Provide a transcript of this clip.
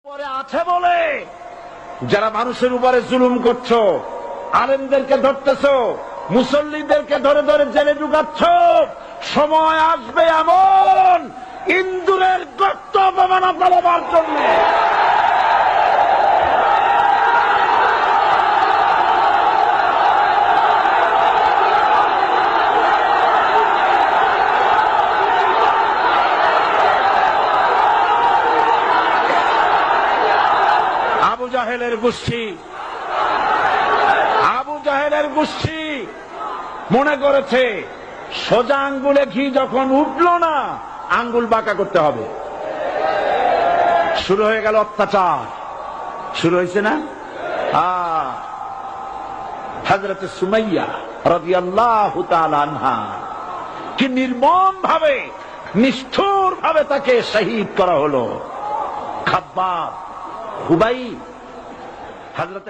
পরে আছে বলে যারা মানুষের উপরে জুলুম করছো, আলেমদেরকে ধরতেছো, মুসল্লিদেরকে ধরে ধরে জেলে ঢুকাচ্ছ, সময় আসবে এমন ইন্দুরের গর্ত অপমানা পালাবার জন্য। আবু জাহেলের গোষ্ঠী মনে করেছে সোজা আঙ্গুলে ঘি যখন উঠলো না, আঙ্গুল বাঁকা করতে হবে। শুরু হয়ে গেল অত্যাচার, শুরু হয়েছে না? হযরত সুমাইয়া রাদিয়াল্লাহু তাআলা আনহা কি নির্মম ভাবে, নিষ্ঠুর ভাবে তাকে শহীদ করা হলো। খাব্বাব, হুবাই, হযরত